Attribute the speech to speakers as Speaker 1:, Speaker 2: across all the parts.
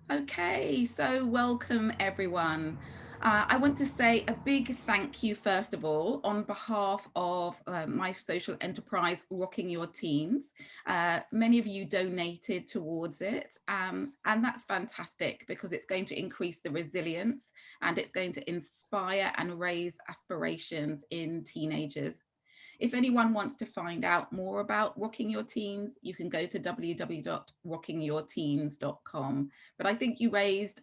Speaker 1: Okay, so welcome everyone. I want to say a big thank you, first of all, on behalf of my social enterprise, Rocking Your Teens. Many of you donated towards it, and that's fantastic because it's going to increase the resilience and it's going to inspire and raise aspirations in teenagers. If anyone wants to find out more about Rocking Your Teens, you can go to www.rockingyourteens.com. But I think you raised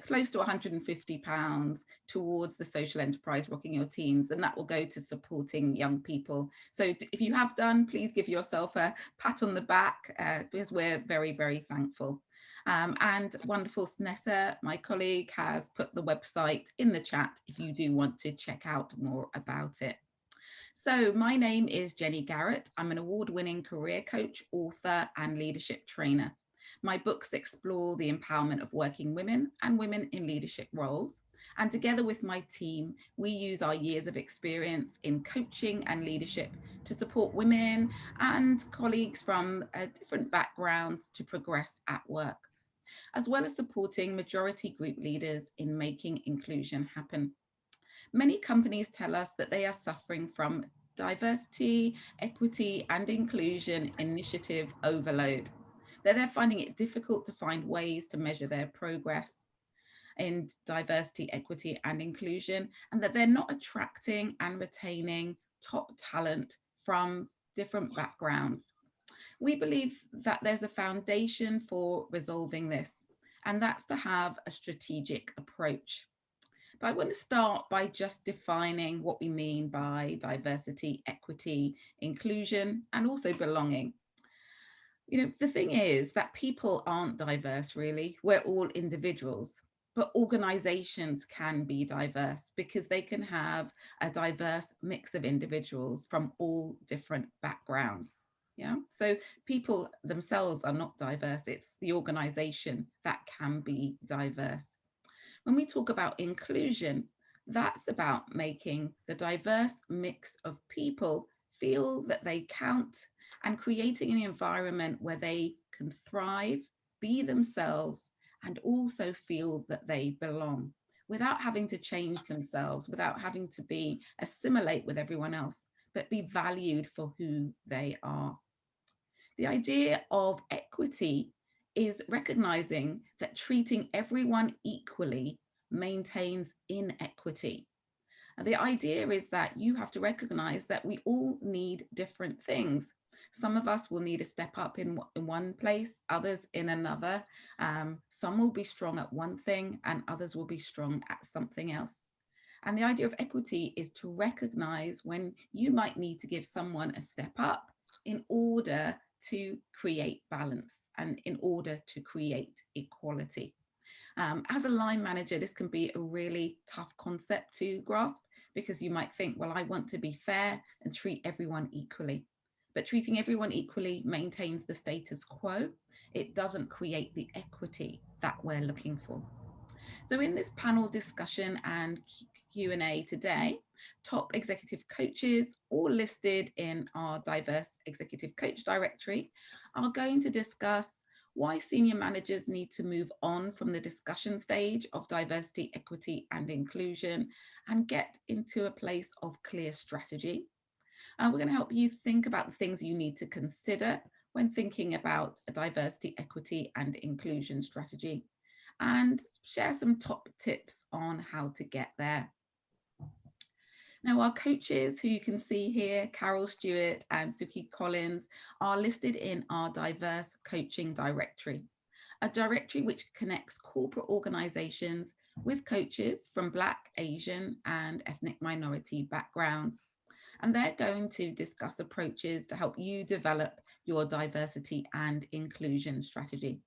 Speaker 1: close to £150 towards the social enterprise Rocking Your Teens, and that will go to supporting young people. So if you have done, please give yourself a pat on the back because we're very, very thankful. And wonderful Snessa, my colleague, has put the website in the chat if you do want to check out more about it. So my name is Jenny Garrett. I'm an award-winning career coach, author, and leadership trainer. My books explore the empowerment of working women and women in leadership roles. And together with my team, we use our years of experience in coaching and leadership to support women and colleagues from different backgrounds to progress at work, as well as supporting majority group leaders in making inclusion happen. Many companies tell us that they are suffering from diversity, equity, and inclusion initiative overload, that they're finding it difficult to find ways to measure their progress in diversity, equity, and inclusion, and that they're not attracting and retaining top talent from different backgrounds. We believe that there's a foundation for resolving this, and that's to have a strategic approach. But I want to start by just defining what we mean by diversity, equity, inclusion, and also belonging. You know, the thing is that people aren't diverse, really. We're all individuals. But organizations can be diverse because they can have a diverse mix of individuals from all different backgrounds. Yeah. So people themselves are not diverse. It's the organization that can be diverse. When we talk about inclusion, that's about making the diverse mix of people feel that they count and creating an environment where they can thrive, be themselves, and also feel that they belong without having to change themselves, without having to be assimilate with everyone else, but be valued for who they are. The idea of equity is recognizing that treating everyone equally maintains inequity. And the idea is that you have to recognize that we all need different things. Some of us will need a step up in one place, others in another. Some will be strong at one thing and others will be strong at something else. And the idea of equity is to recognize when you might need to give someone a step up in order to create balance and in order to create equality. As a line manager, this can be a really tough concept to grasp because you might think, well, I want to be fair and treat everyone equally. But treating everyone equally maintains the status quo. It doesn't create the equity that we're looking for. So in this panel discussion and Q&A today, top executive coaches, all listed in our diverse executive coach directory, are going to discuss why senior managers need to move on from the discussion stage of diversity, equity, and inclusion and get into a place of clear strategy. We're going to help you think about the things you need to consider when thinking about a diversity, equity, and inclusion strategy, and share some top tips on how to get there. Now, our coaches, who you can see here, Carol Stewart and Suki Collins, are listed in our diverse coaching directory, a directory which connects corporate organizations with coaches from Black, Asian, and ethnic minority backgrounds. And they're going to discuss approaches to help you develop your diversity and inclusion strategy.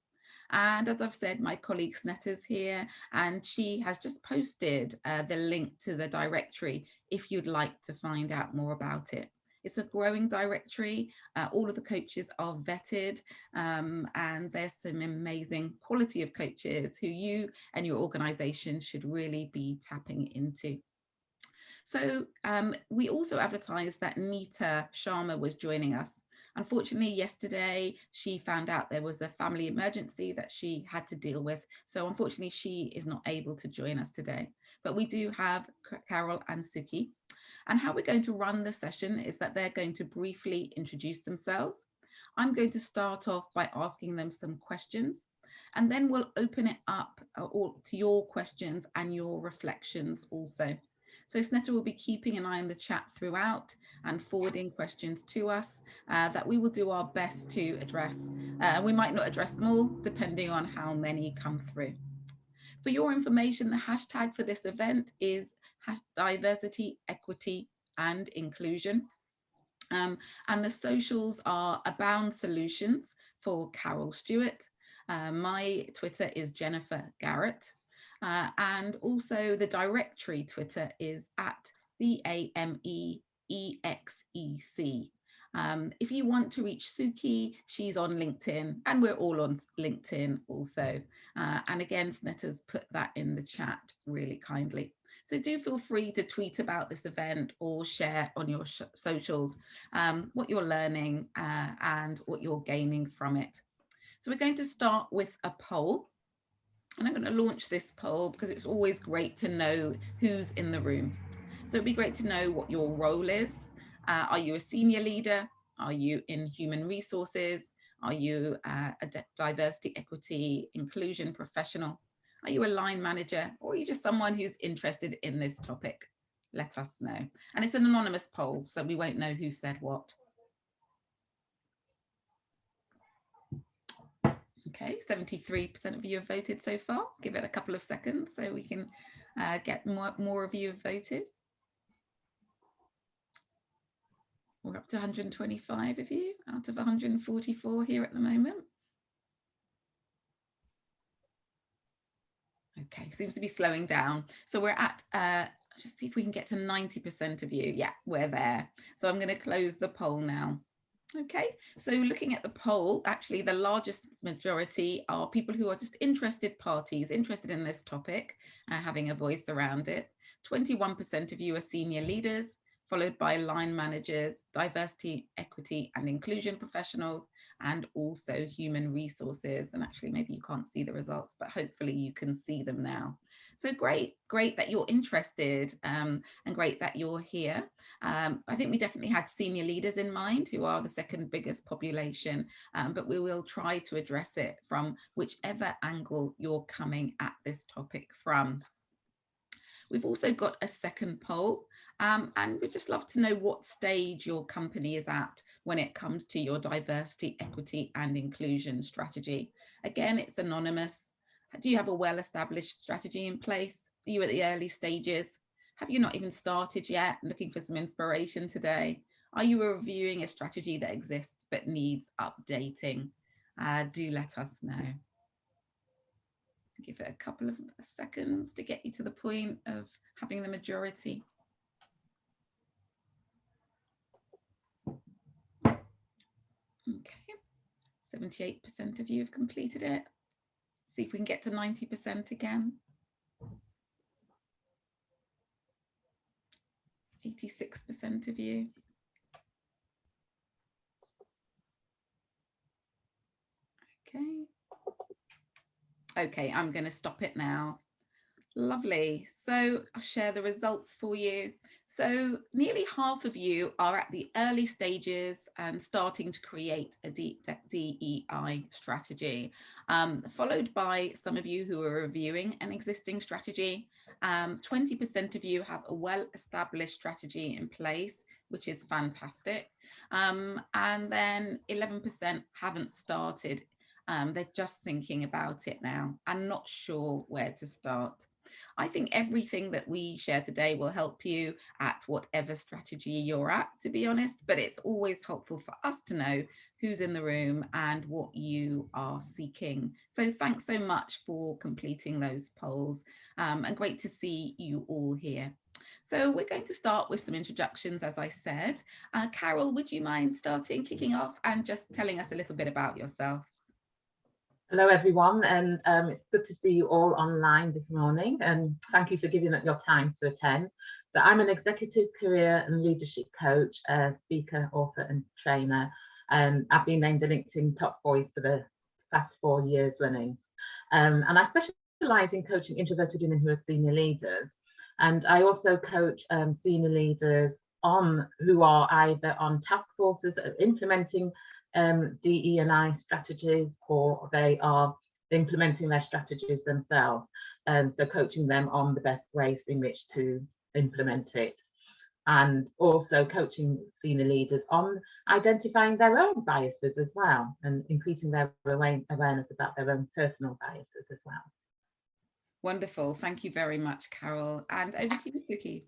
Speaker 1: And as I've said, my colleague Snetta's here, and she has just posted the link to the directory if you'd like to find out more about it. It's a growing directory. All of the coaches are vetted, and there's some amazing quality of coaches who you and your organization should really be tapping into. So we also advertised that Nita Sharma was joining us. Unfortunately, yesterday, she found out there was a family emergency that she had to deal with. So unfortunately, she is not able to join us today. But we do have Carol and Suki. And how we're going to run the session is that they're going to briefly introduce themselves. I'm going to start off by asking them some questions, and then we'll open it up to your questions and your reflections also. So Snetta will be keeping an eye on the chat throughout and forwarding questions to us that we will do our best to address. We might not address them all, depending on how many come through. For your information, the hashtag for this event is diversity, equity, and inclusion. And the socials are Abound Solutions for Carol Stewart. My Twitter is Jennifer Garrett. And also the directory Twitter is at BAMEEXEC. If you want to reach Suki, she's on LinkedIn, and we're all on LinkedIn also. And again, Snetta's put that in the chat really kindly. So do feel free to tweet about this event or share on your socials what you're learning and what you're gaining from it. So we're going to start with a poll. And I'm going to launch this poll because it's always great to know who's in the room. So it'd be great to know what your role is. Are you a senior leader? Are you in human resources? Are you a diversity, equity, inclusion professional? Are you a line manager, or are you just someone who's interested in this topic? Let us know. And it's an anonymous poll, so we won't know who said what. Okay, 73% of you have voted so far. Give it a couple of seconds so we can get more of you have voted. We're up to 125 of you out of 144 here at the moment. Okay, seems to be slowing down. So we're at, just see if we can get to 90% of you. Yeah, we're there. So I'm going to close the poll now. Okay, so looking at the poll, actually the largest majority are people who are just interested parties, interested in this topic, having a voice around it. 21% of you are senior leaders, followed by line managers, diversity, equity, and inclusion professionals, and also human resources. And actually, maybe you can't see the results, but hopefully you can see them now. So great that you're interested and great that you're here. I think we definitely had senior leaders in mind, who are the second biggest population, but we will try to address it from whichever angle you're coming at this topic from. We've also got a second poll, and we'd just love to know what stage your company is at when it comes to your diversity, equity, and inclusion strategy. Again, it's anonymous. Do you have a well-established strategy in place? Are you at the early stages? Have you not even started yet, looking for some inspiration today? Are you reviewing a strategy that exists but needs updating? Do let us know. Give it a couple of seconds to get you to the point of having the majority. Okay, 78% of you have completed it. See if we can get to 90% again. 86% of you. Okay. Okay, I'm going to stop it now. Lovely. So I'll share the results for you. So nearly half of you are at the early stages and starting to create a DEI strategy, followed by some of you who are reviewing an existing strategy. 20% of you have a well-established strategy in place, which is fantastic. And then 11% haven't started. They're just thinking about it now and not sure where to start. I think everything that we share today will help you at whatever strategy you're at, to be honest, but it's always helpful for us to know who's in the room and what you are seeking. So thanks so much for completing those polls, and great to see you all here. So we're going to start with some introductions, as I said. Carol, would you mind kicking off and just telling us a little bit about yourself?
Speaker 2: Hello everyone, and it's good to see you all online this morning, and thank you for giving up your time to attend. So I'm an executive career and leadership coach, speaker, author and trainer, I've been named a LinkedIn top voice for the past 4 years running. And I specialise in coaching introverted women who are senior leaders. And I also coach senior leaders who are either on task forces that are implementing DE&I strategies, or they are implementing their strategies themselves. So coaching them on the best ways in which to implement it. And also coaching senior leaders on identifying their own biases as well, and increasing their awareness about their own personal biases as well.
Speaker 1: Wonderful. Thank you very much, Carol. And over to you, Suki.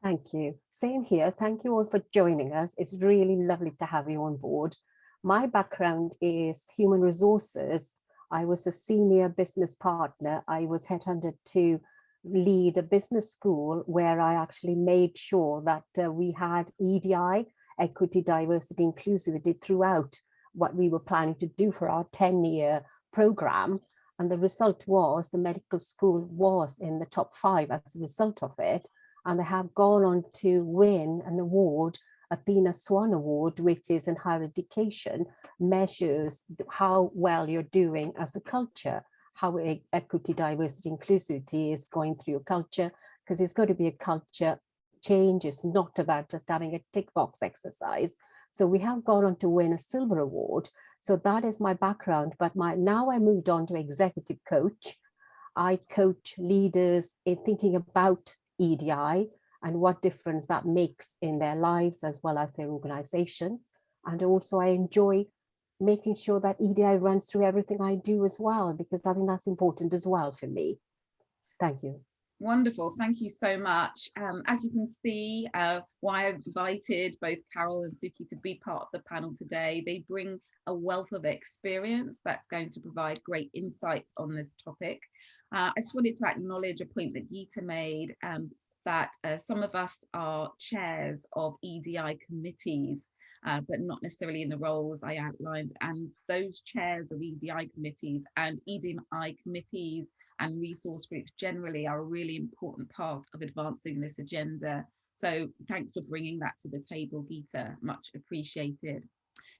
Speaker 3: Thank you. Same here. Thank you all for joining us. It's really lovely to have you on board. My background is human resources. I was a senior business partner. I was headhunted to lead a business school where I actually made sure that we had EDI, equity, diversity, inclusivity throughout what we were planning to do for our 10-year program. And the result was the medical school was in the top 5 as a result of it. And they have gone on to win an award, Athena Swan Award, which is in higher education, measures how well you're doing as a culture, how equity, diversity, inclusivity is going through your culture, because it's got to be a culture change. It's not about just having a tick box exercise. So we have gone on to win a silver award. So that is my background. But now I moved on to executive coach. I coach leaders in thinking about EDI and what difference that makes in their lives as well as their organization. And also I enjoy making sure that EDI runs through everything I do as well, because I think that's important as well for me. Thank you.
Speaker 1: Wonderful. Thank you so much. As you can see, why I've invited both Carol and Suki to be part of the panel today. They bring a wealth of experience that's going to provide great insights on this topic. I just wanted to acknowledge a point that Geeta made, that some of us are chairs of EDI committees, but not necessarily in the roles I outlined. And those chairs of EDI committees and resource groups generally are a really important part of advancing this agenda. So thanks for bringing that to the table, Geeta, much appreciated.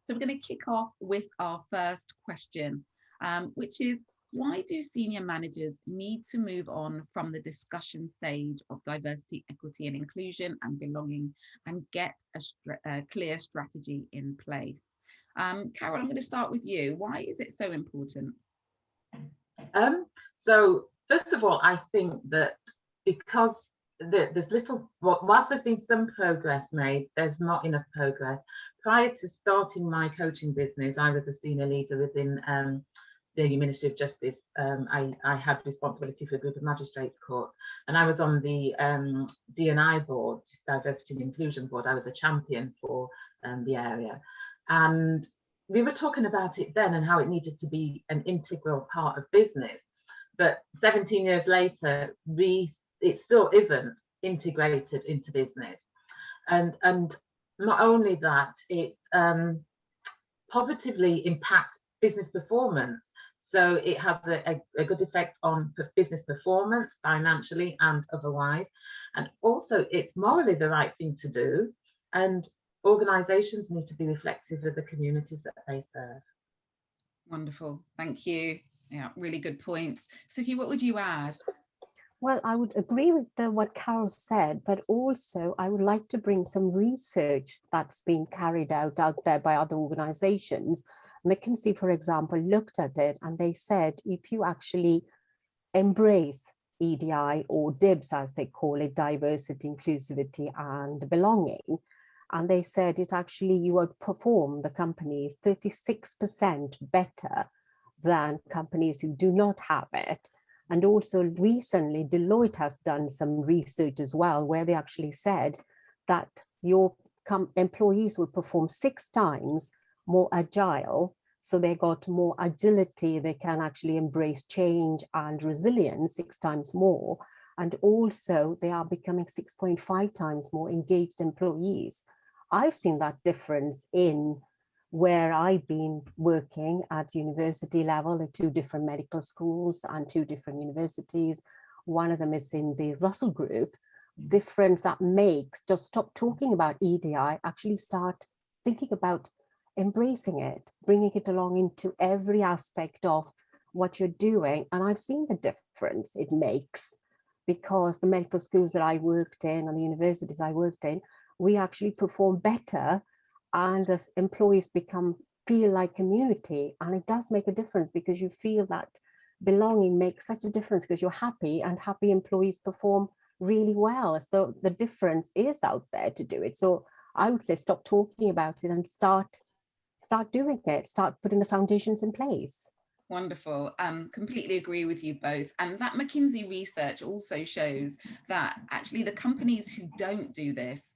Speaker 1: So we're going to kick off with our first question, which is, why do senior managers need to move on from the discussion stage of diversity, equity and inclusion and belonging and get a clear strategy in place? Carol, I'm going to start with you. Why is it so important?
Speaker 2: So first of all, I think that because there's whilst there's been some progress made, there's not enough progress. Prior to starting my coaching business, I was a senior leader within the Ministry of Justice. I had responsibility for a group of magistrates courts, and I was on the D&I board, Diversity and Inclusion Board. I was a champion for the area, and we were talking about it then and how it needed to be an integral part of business. But 17 years later, it still isn't integrated into business, and not only that, it positively impacts business performance. So it has a good effect on business performance, financially and otherwise. And also it's morally the right thing to do. And organisations need to be reflective of the communities that they serve.
Speaker 1: Wonderful, thank you. Yeah, really good points. Suki, what would you add?
Speaker 3: Well, I would agree with what Carol said, but also I would like to bring some research that's been carried out there by other organizations. McKinsey, for example, looked at it and they said, if you actually embrace EDI or DIBS, as they call it, diversity, inclusivity and belonging, and they said it actually, you would perform the companies 36% better than companies who do not have it. And also recently, Deloitte has done some research as well, where they actually said that your employees will perform 6 times more agile. So they got more agility, they can actually embrace change and resilience 6 times more. And also they are becoming 6.5 times more engaged employees. I've seen that difference in where I've been working at university level at 2 different medical schools and 2 different universities. One of them is in the Russell Group. Difference that makes, just stop talking about EDI, actually start thinking about embracing it, bringing it along into every aspect of what you're doing. And I've seen the difference it makes, because the medical schools that I worked in and the universities I worked in, we actually perform better, and as employees feel like community. And it does make a difference, because you feel that belonging makes such a difference, because you're happy, and happy employees perform really well. So the difference is out there to do it. So I would say stop talking about it and start doing it, start putting the foundations in place.
Speaker 1: Wonderful. Completely agree with you both. And that McKinsey research also shows that actually the companies who don't do this,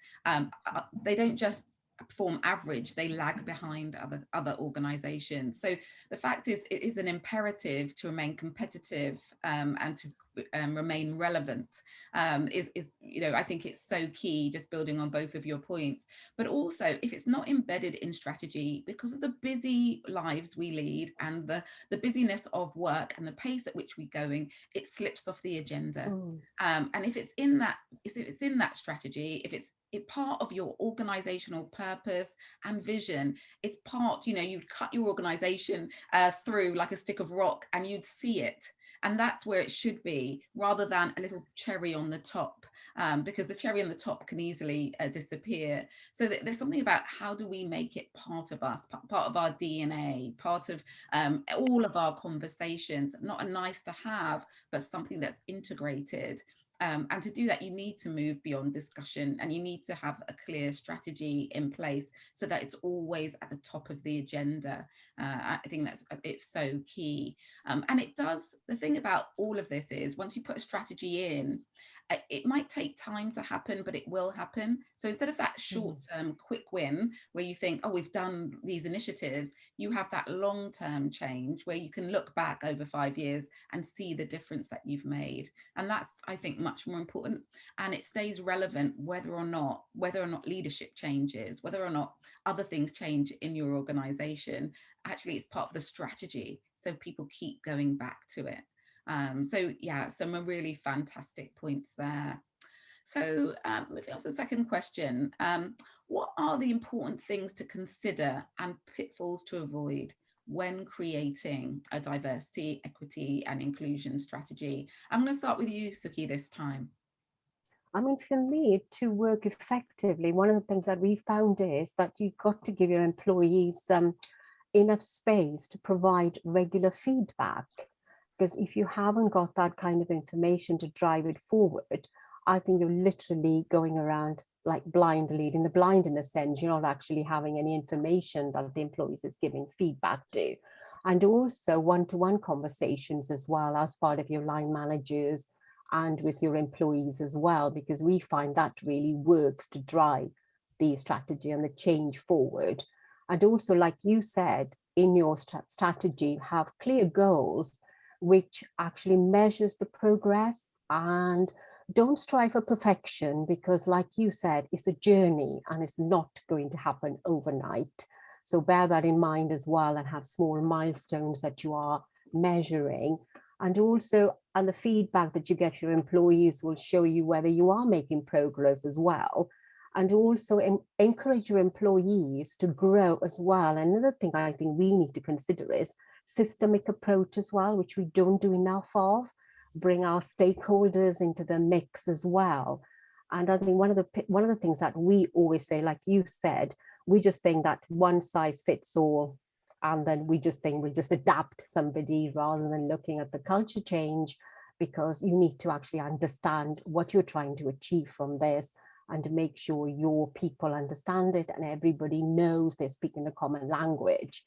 Speaker 1: they don't just perform average, they lag behind other organizations. So the fact is, it is an imperative to remain competitive and to remain relevant. I think it's so key, just building on both of your points. But also, if it's not embedded in strategy, because of the busy lives we lead and the busyness of work and the pace at which we're going, it slips off the agenda. And if it's in that strategy, if it's part of your organizational purpose and vision, it's part, you'd cut your organization through like a stick of rock and you'd see it. And that's where it should be, rather than a little cherry on the top, because the cherry on the top can easily disappear. So there's something about how do we make it part of us, part of our DNA, part of all of our conversations, not a nice to have, but something that's integrated. And to do that, you need to move beyond discussion, and you need to have a clear strategy in place so that it's always at the top of the agenda. I think it's so key. And it does, the thing about all of this is, once you put a strategy in, it might take time to happen, but it will happen. So instead of that short-term quick win where you think, oh, we've done these initiatives, you have that long-term change where you can look back over 5 years and see the difference that you've made. And that's, I think, much more important. And it stays relevant whether or not leadership changes, whether or not other things change in your organization. Actually, it's part of the strategy, so people keep going back to it. So yeah, some really fantastic points there. So moving on to the second question, what are the important things to consider and pitfalls to avoid when creating a diversity, equity and inclusion strategy? I'm going to start with you, Suki, this time.
Speaker 3: I mean, for me, to work effectively, one of the things that we found is that you've got to give your employees enough space to provide regular feedback. Because if you haven't got that kind of information to drive it forward, I think you're literally going around like blind leading the blind, in a sense. You're not actually having any information that the employees is giving feedback to. And also one-to-one conversations as well, as part of your line managers and with your employees as well, because we find that really works to drive the strategy and the change forward. And also, like you said, in your strategy, have clear goals which actually measures the progress, and don't strive for perfection, because like you said, it's a journey and it's not going to happen overnight. So bear that in mind as well, and have small milestones that you are measuring. And also, and the feedback that you get from your employees will show you whether you are making progress as well. And also encourage your employees to grow as well. Another thing I think we need to consider is systemic approach as well, which we don't do enough of. Bring our stakeholders into the mix as well. And I think one of the things that we always say, like you said, we just think that one size fits all, and then we just think we'll just adapt somebody rather than looking at the culture change, because you need to actually understand what you're trying to achieve from this, and to make sure your people understand it and everybody knows they're speaking a common language.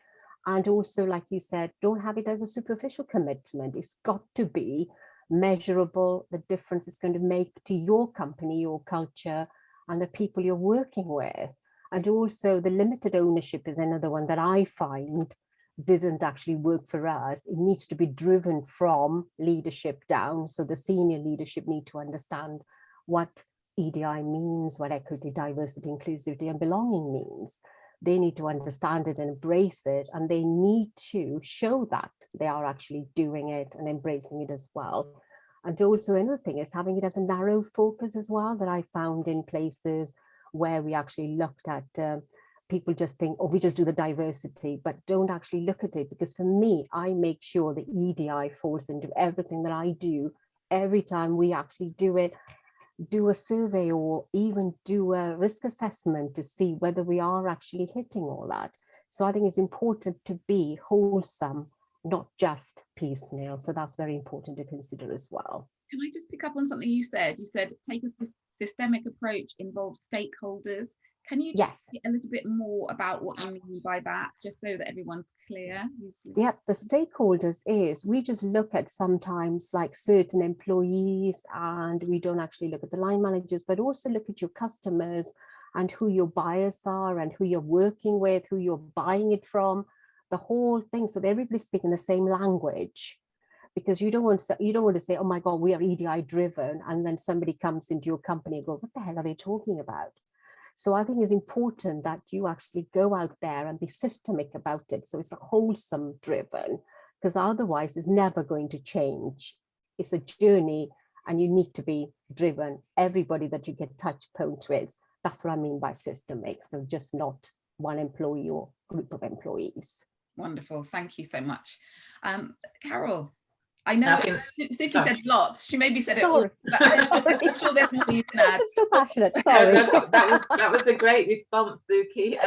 Speaker 3: And also, like you said, don't have it as a superficial commitment. It's got to be measurable, the difference it's going to make to your company, your culture, and the people you're working with. And also the limited ownership is another one that I find didn't actually work for us. It needs to be driven from leadership down. So the senior leadership need to understand what EDI means, what equity, diversity, inclusivity, and belonging means. They need to understand it and embrace it, and they need to show that they are actually doing it and embracing it as well. And also another thing is having it as a narrow focus as well, that I found in places where we actually looked at people just think, oh, we just do the diversity, but don't actually look at it. Because for me, I make sure the EDI falls into everything that I do. Every time we actually do it, do a survey or even do a risk assessment to see whether we are actually hitting all that. So I think it's important to be wholesome, not just piecemeal. So that's very important to consider as well.
Speaker 1: Can I just pick up on something you said? You said take a systemic approach, involve stakeholders. Can you just say a little bit more about what you mean by that, just so that everyone's clear?
Speaker 3: Yeah, the stakeholders is, we just look at sometimes like certain employees, and we don't actually look at the line managers, but also look at your customers and who your buyers are and who you're working with, who you're buying it from, the whole thing. So that everybody's speaking the same language. Because you don't want to say, oh my God, we are EDI driven, and then somebody comes into your company and go, what the hell are they talking about? So I think it's important that you actually go out there and be systemic about it. So it's a wholesome driven, because otherwise it's never going to change. It's a journey and you need to be driven. Everybody that you get touch points with, that's what I mean by systemic. So just not one employee or group of employees.
Speaker 1: Wonderful. Thank you so much. Carol, I know Suki said lots. She maybe said it all, but I'm sure there's more you can add.
Speaker 3: I'm so passionate. Sorry.
Speaker 2: that was a great response, Suki.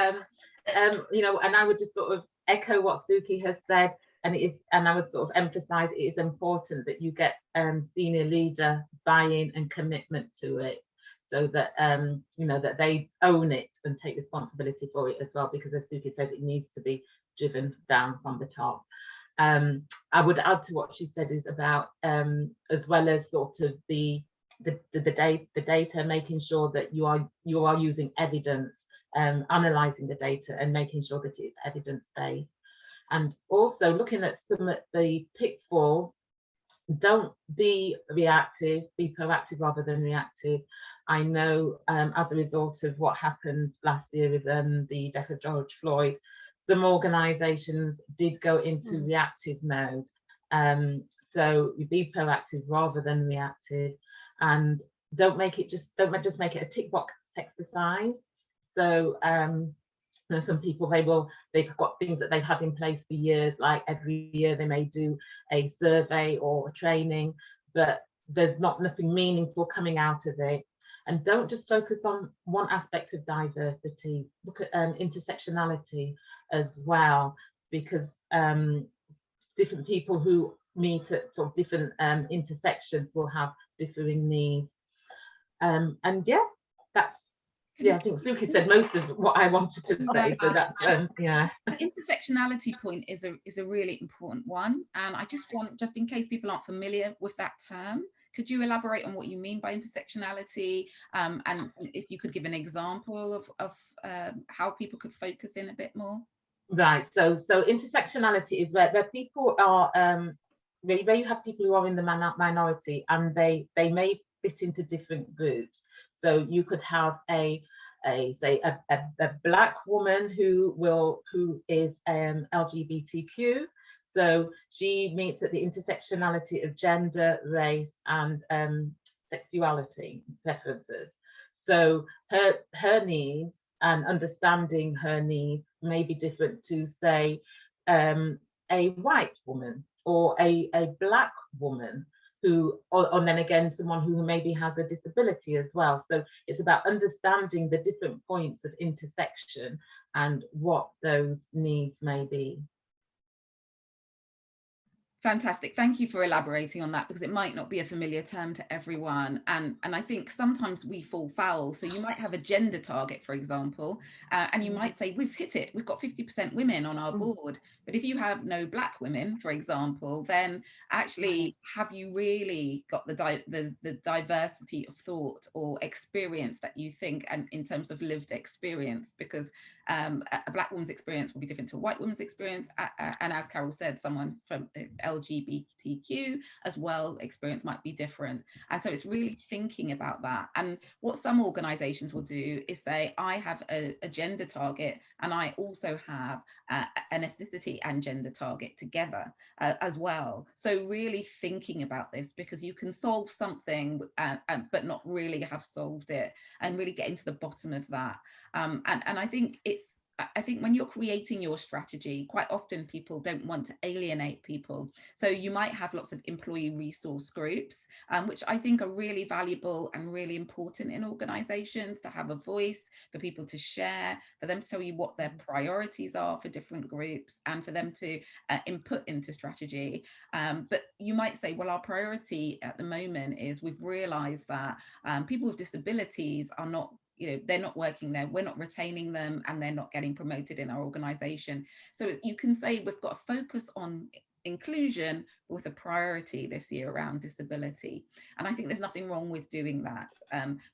Speaker 2: You know, and I would just sort of echo what Suki has said, and I would sort of emphasize it is important that you get senior leader buy-in and commitment to it, so that you know, that they own it and take responsibility for it as well, because as Suki says, it needs to be driven down from the top. I would add to what she said is about as well as sort of the data, making sure that you are using evidence, analysing the data and making sure that it's evidence-based, and also looking at some of the pitfalls. Don't be reactive, be proactive rather than reactive. I know as a result of what happened last year with the death of George Floyd, some organisations did go into reactive mode. So you be proactive rather than reactive, and don't just make it a tick box exercise. So you know, some people, they've got things that they've had in place for years, like every year they may do a survey or a training, but there's nothing meaningful coming out of it. And don't just focus on one aspect of diversity. Look at intersectionality as well, because different people who meet at sort of different intersections will have differing needs. And yeah, that's, I think Suki said most of what I wanted to say. So that's yeah.
Speaker 1: The intersectionality point is a really important one, and I just want, just in case people aren't familiar with that term, could you elaborate on what you mean by intersectionality, and if you could give an example of how people could focus in a bit more?
Speaker 2: Right. So intersectionality is where people are where you have people who are in the minority, and they may fit into different groups. So you could have a Black woman who is LGBTQ. So she meets at the intersectionality of gender, race, and sexuality preferences. So her needs and understanding her needs may be different to, say, a white woman or a Black woman, who, or then again, someone who maybe has a disability as well. So it's about understanding the different points of intersection and what those needs may be.
Speaker 1: Fantastic. Thank you for elaborating on that, because it might not be a familiar term to everyone. And I think sometimes we fall foul. So you might have a gender target, for example, and you might say, we've hit it. We've got 50% women on our board. But if you have no Black women, for example, then actually, have you really got the diversity of thought or experience that you think, and in terms of lived experience? Because a Black woman's experience will be different to a white woman's experience. And as Carol said, someone from LGBTQ as well, experience might be different. And so it's really thinking about that. And what some organizations will do is say, I have a gender target, and I also have an ethnicity and gender target together as well. So really thinking about this, because you can solve something but not really have solved it, and really getting to the bottom of that. And I think it's I think when you're creating your strategy, quite often people don't want to alienate people. So you might have lots of employee resource groups, which I think are really valuable and really important in organizations, to have a voice, for people to share, for them to tell you what their priorities are for different groups, and for them to input into strategy. But you might say, well, our priority at the moment is, we've realized that people with disabilities are not, they're not working there, we're not retaining them, and they're not getting promoted in our organization. So you can say we've got a focus on inclusion with a priority this year around disability. And I think there's nothing wrong with doing that.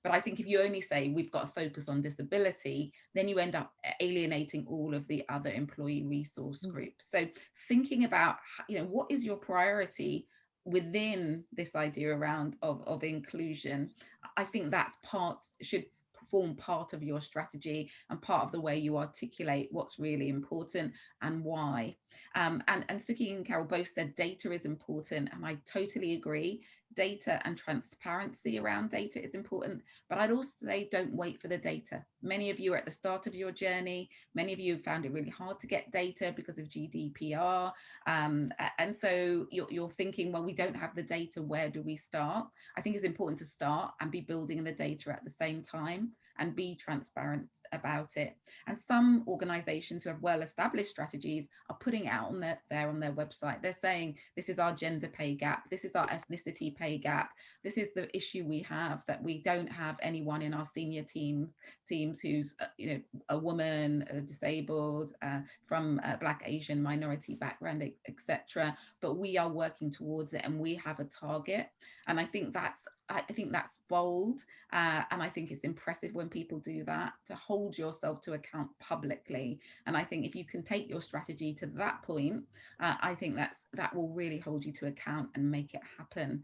Speaker 1: But I think if you only say we've got a focus on disability, then you end up alienating all of the other employee resource groups. So thinking about, what is your priority within this idea around of inclusion, I think that's should form part of your strategy and part of the way you articulate what's really important and why. And Suki and Carol both said data is important, and I totally agree. Data and transparency around data is important, but I'd also say don't wait for the data. Many of you are at the start of your journey. Many of you have found it really hard to get data because of GDPR. And so you're thinking, well, we don't have the data, where do we start? I think it's important to start and be building the data at the same time, and be transparent about it. And some organizations who have well-established strategies are putting it out on their website. They're saying, this is our gender pay gap, this is our ethnicity pay gap, this is the issue we have, that we don't have anyone in our senior teams who's a woman, disabled, from a Black, Asian, minority background, etc. But we are working towards it, and we have a target. And I think that's bold, and I think it's impressive when people do that, to hold yourself to account publicly. And I think if you can take your strategy to that point, I think that will really hold you to account and make it happen.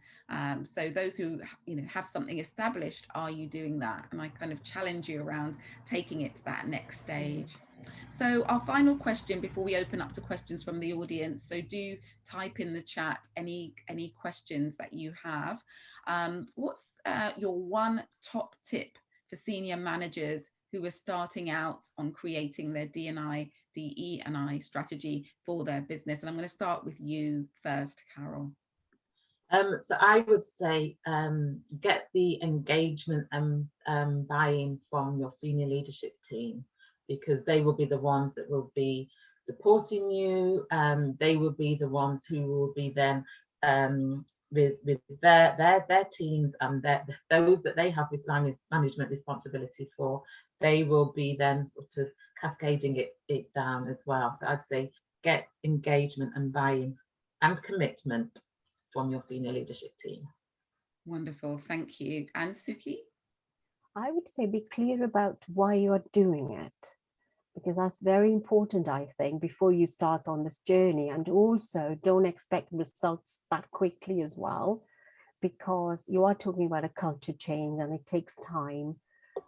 Speaker 1: So those who have something established, are you doing that? And I kind of challenge you around taking it to that next stage. So our final question before we open up to questions from the audience, so do type in the chat any questions that you have. What's your one top tip for senior managers who are starting out on creating their DE&I strategy for their business? And I'm going to start with you first, Carol.
Speaker 2: So I would say get the engagement and buy-in from your senior leadership team, because they will be the ones that will be supporting you. They will be the ones who will be then with their teams and those that they have with management responsibility for. They will be then sort of cascading it down as well. So I'd say get engagement and buy-in and commitment from your senior leadership team.
Speaker 1: Wonderful, thank you. And Suki?
Speaker 3: I would say be clear about why you're doing it, because that's very important, I think, before you start on this journey. And also don't expect results that quickly as well, because you are talking about a culture change and it takes time.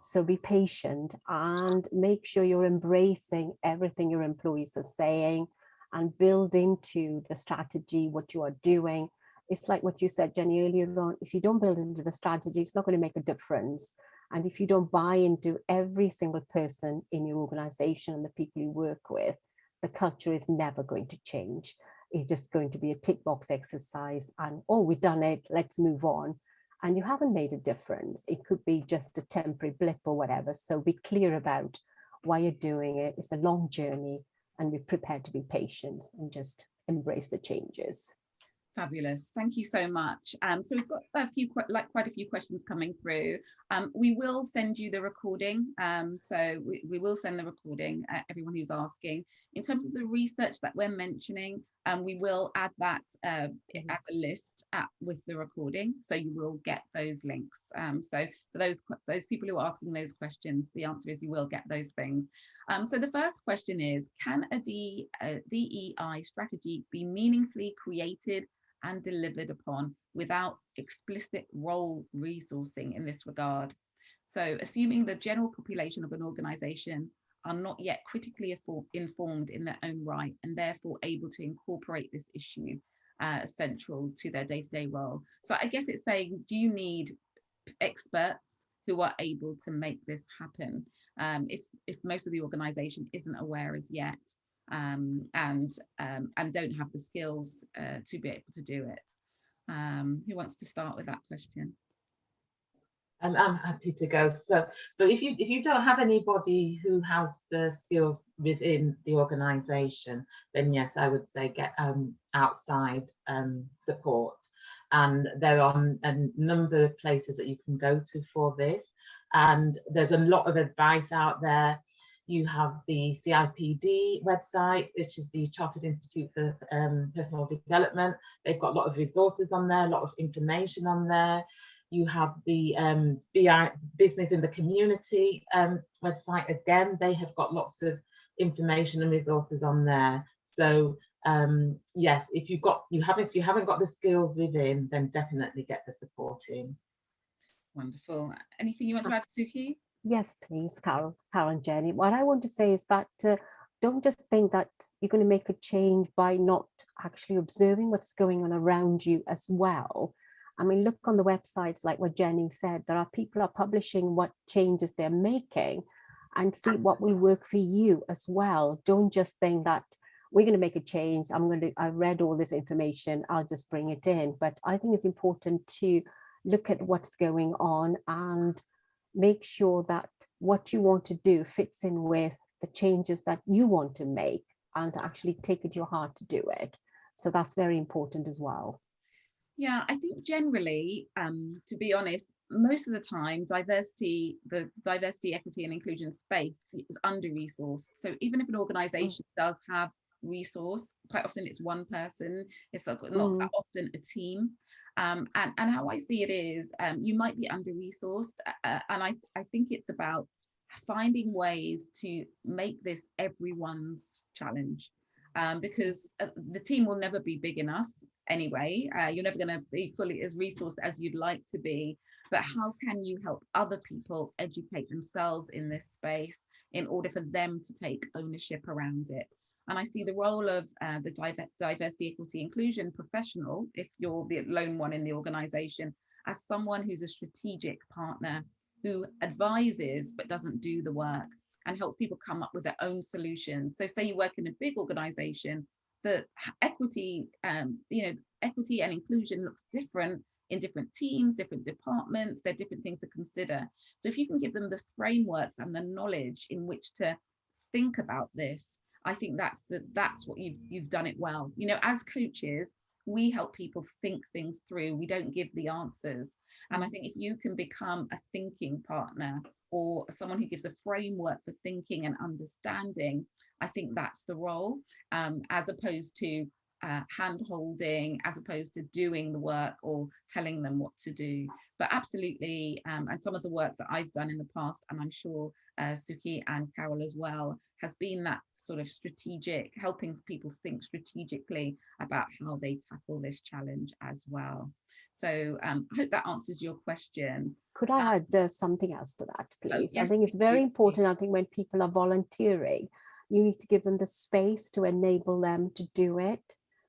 Speaker 3: So be patient and make sure you're embracing everything your employees are saying and build into the strategy what you are doing. It's like what you said, Jenny, earlier on, if you don't build into the strategy, it's not going to make a difference. And if you don't buy into every single person in your organization and the people you work with, the culture is never going to change. It's just going to be a tick box exercise and, oh, we've done it, let's move on. And you haven't made a difference. It could be just a temporary blip or whatever. So be clear about why you're doing it. It's a long journey, and be prepared to be patient and just embrace the changes.
Speaker 1: Fabulous, thank you so much. So we've got quite a few questions coming through. We will send you the recording, so we will send the recording, everyone who's asking. In terms of the research that we're mentioning, we will add that at the list with the recording, so you will get those links. So for those people who are asking those questions, the answer is you will get those things. So the first question is, can a DEI strategy be meaningfully created and delivered upon without explicit role resourcing in this regard? So assuming the general population of an organization are not yet critically informed in their own right, and therefore able to incorporate this issue central to their day-to-day role. So I guess it's saying, do you need experts who are able to make this happen? if most of the organization isn't aware as yet, and don't have the skills to be able to do it. Who wants to start with that question?
Speaker 2: I'm happy to go. So if you don't have anybody who has the skills within the organisation, then yes, I would say get outside support. And there are a number of places that you can go to for this. And there's a lot of advice out there. You have the CIPD website, which is the Chartered Institute for Personal Development. They've got a lot of resources on there, a lot of information on there. You have the BI Business in the Community website. Again, they have got lots of information and resources on there. So yes, if you haven't got the skills within, then definitely get the support in.
Speaker 1: Wonderful. Anything you want to add, Suki?
Speaker 3: Yes, please, Carol and Jenny. What I want to say is that don't just think that you're going to make a change by not actually observing what's going on around you as well. I mean, look on the websites, like what Jenny said, there are people are publishing what changes they're making, and see what will work for you as well. Don't just think that we're going to make a change. I read all this information, I'll just bring it in. But I think it's important to look at what's going on and make sure that what you want to do fits in with the changes that you want to make, and actually take it to your heart to do it. So that's very important as well.
Speaker 1: Yeah, I think generally, to be honest, most of the time, the diversity, equity and inclusion space is under-resourced. So even if an organization does have resource, quite often it's one person, it's not that often a team. And how I see it is, you might be under-resourced, and I think it's about finding ways to make this everyone's challenge, because the team will never be big enough anyway. You're never going to be fully as resourced as you'd like to be, but how can you help other people educate themselves in this space in order for them to take ownership around it? And I see the role of the diversity, equity, inclusion professional, if you're the lone one in the organization, as someone who's a strategic partner who advises but doesn't do the work, and helps people come up with their own solutions. So say you work in a big organization, the equity, equity and inclusion looks different in different teams, different departments. There are different things to consider. So if you can give them the frameworks and the knowledge in which to think about this, I think that's what you've done it well. You know, as coaches, we help people think things through. We don't give the answers. And I think if you can become a thinking partner, or someone who gives a framework for thinking and understanding, I think that's the role, as opposed to hand-holding, as opposed to doing the work or telling them what to do. But absolutely, and some of the work that I've done in the past, and I'm sure Suki and Carol as well, has been that sort of strategic, helping people think strategically about how they tackle this challenge as well. So I hope that answers your question.
Speaker 3: Could I add something else to that, please?
Speaker 1: Yes,
Speaker 3: I think it's very important. I think when people are volunteering, you need to give them the space to enable them to do it,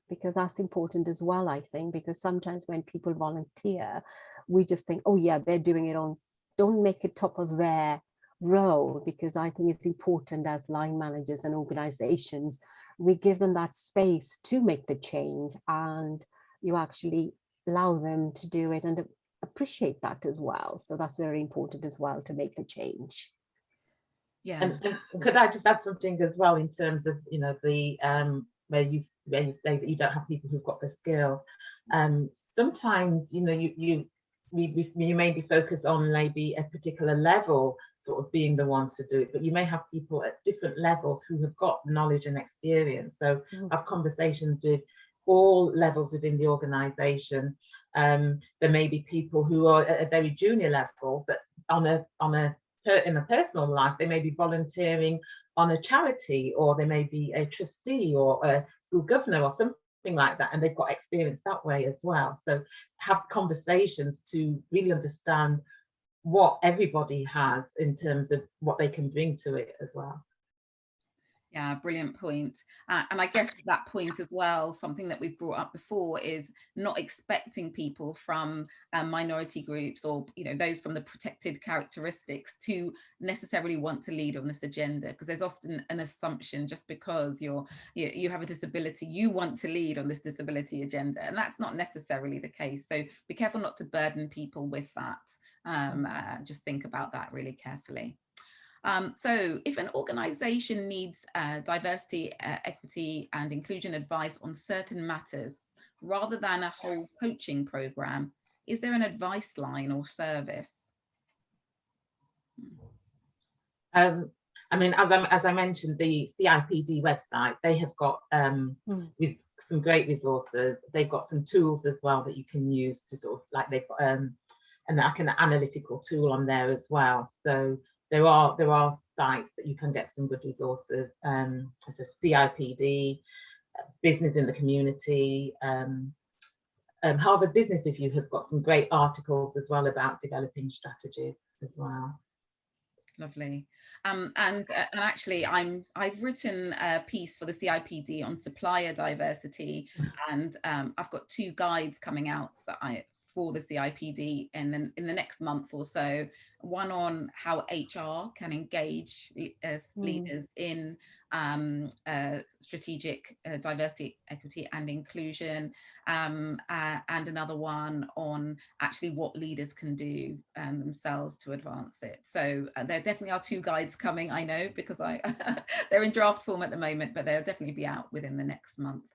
Speaker 3: because that's important as well, I think, because sometimes when people volunteer, we just think, oh yeah, they're doing it on, don't make it top of their role, because I think it's important as line managers and organizations, we give them that space to make the change, and you actually allow them to do it and appreciate that as well. So that's very important as well, to make the change.
Speaker 1: Yeah.
Speaker 2: And could I just add something as well in terms of, you know, the where you say that you don't have people who've got the skill. Sometimes, you know, you may be focused on maybe a particular level, sort of being the ones to do it, but you may have people at different levels who have got knowledge and experience. So have conversations with all levels within the organization. There may be people who are at a very junior level, but in a personal life, they may be volunteering on a charity, or they may be a trustee or a school governor or something like that, and they've got experience that way as well. So have conversations to really understand what everybody has in terms of what they can bring to it as well.
Speaker 1: Yeah, brilliant point. And I guess that point as well, something that we've brought up before is not expecting people from minority groups, or those from the protected characteristics, to necessarily want to lead on this agenda, because there's often an assumption just because you have a disability, you want to lead on this disability agenda, and that's not necessarily the case. So be careful not to burden people with that. Just think about that really carefully. So if an organization needs diversity, equity and inclusion advice on certain matters, rather than a whole coaching program, is there an advice line or service?
Speaker 2: I mean, as I mentioned, the CIPD website, they have got with some great resources. They've got some tools as well that you can use to sort of, like, they've got an analytical tool on there as well. So there are sites that you can get some good resources. It's a CIPD, Business in the Community. Harvard Business Review has got some great articles as well about developing strategies as well.
Speaker 1: Lovely. And actually, I've written a piece for the CIPD on supplier diversity, and I've got 2 guides coming out for the CIPD in the next month or so. One on how HR can engage as leaders in strategic diversity, equity and inclusion, and another one on actually what leaders can do themselves to advance it. So there definitely are 2 guides coming, I know, because they're in draft form at the moment, but they'll definitely be out within the next month.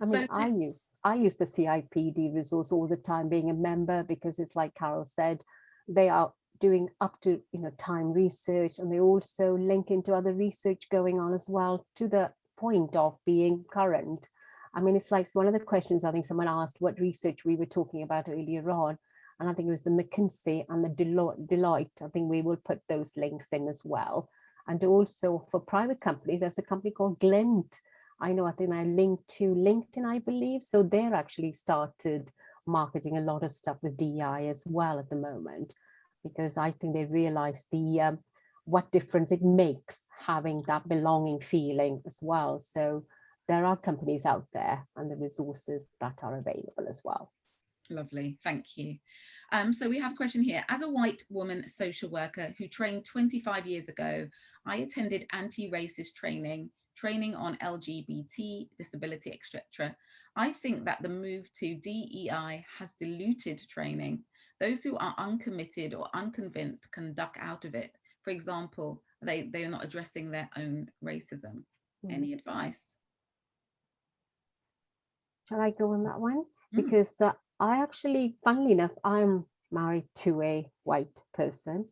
Speaker 3: I mean, I use the CIPD resource all the time, being a member, because it's like Carol said, they are doing up to time research, and they also link into other research going on as well, to the point of being current. I mean, it's like one of the questions I think someone asked what research we were talking about earlier on, and I think it was the McKinsey and the Deloitte. I think we will put those links in as well. And also for private companies, there's a company called Glint. I think I linked to LinkedIn, I believe. So they're actually started marketing a lot of stuff with DEI as well at the moment, because I think they realize what difference it makes having that belonging feeling as well. So there are companies out there and the resources that are available as well.
Speaker 1: Lovely, thank you. So we have a question here. As a white woman social worker who trained 25 years ago, I attended anti-racist training on LGBT, disability, etc. I think that the move to DEI has diluted training. Those who are uncommitted or unconvinced can duck out of it. For example, they are not addressing their own racism. Any advice?
Speaker 3: Shall I go on that one? Because I actually, funnily enough, I'm married to a white person,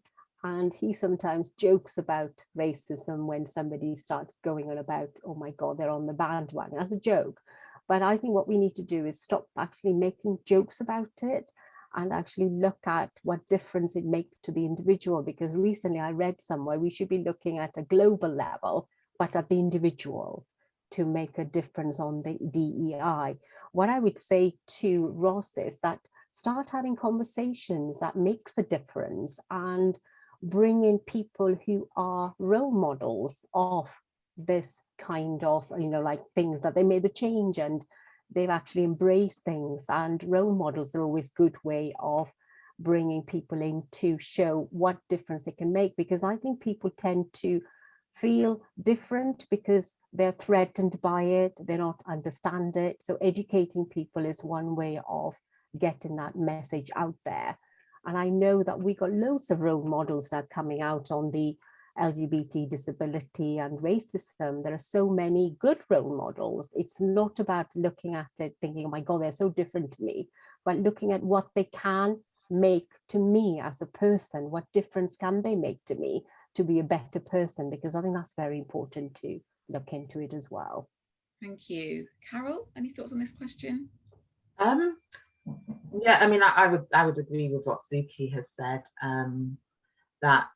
Speaker 3: and he sometimes jokes about racism when somebody starts going on about, oh my God, they're on the bandwagon, as a joke. But I think what we need to do is stop actually making jokes about it and actually look at what difference it makes to the individual. Because recently I read somewhere we should be looking at a global level, but at the individual, to make a difference on the DEI. What I would say to Ross is that start having conversations that makes a difference, and bring in people who are role models of this kind of, like things that they made the change and they've actually embraced things. And role models are always good way of bringing people in to show what difference they can make, because I think people tend to feel different because they're threatened by it, they don't understand it. So educating people is one way of getting that message out there. And I know that we got loads of role models that are coming out on the LGBT, disability and racism. There are so many good role models. It's not about looking at it thinking, oh my God, they're so different to me, but looking at what they can make to me as a person. What difference can they make to me to be a better person? Because I think that's very important to look into it as well.
Speaker 1: Thank you. Carol, any thoughts on this question?
Speaker 2: Yeah, I mean, I would agree with what Suki has said. That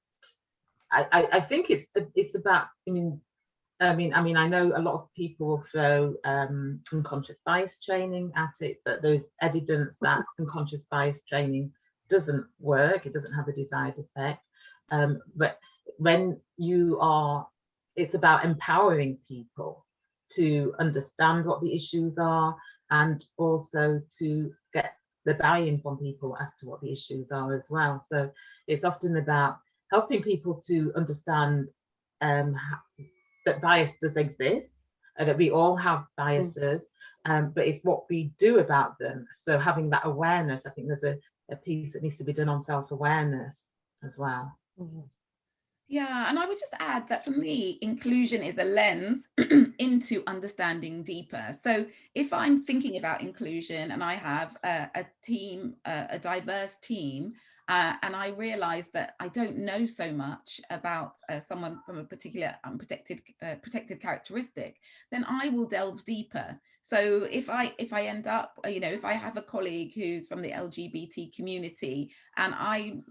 Speaker 2: I think it's about. I know a lot of people will throw unconscious bias training at it, but there's evidence that unconscious bias training doesn't work. It doesn't have a desired effect. But when you are it's about empowering people to understand what the issues are, and also to get the buy-in from people as to what the issues are as well. So it's often about helping people to understand that bias does exist, and that we all have biases, but it's what we do about them. So having that awareness, I think there's a piece that needs to be done on self-awareness as well.
Speaker 1: Yeah, and I would just add that for me, inclusion is a lens into understanding deeper. So if I'm thinking about inclusion and I have a team, a diverse team, and I realize that I don't know so much about someone from a particular protected characteristic, then I will delve deeper. So if I end up, if I have a colleague who's from the LGBT community and I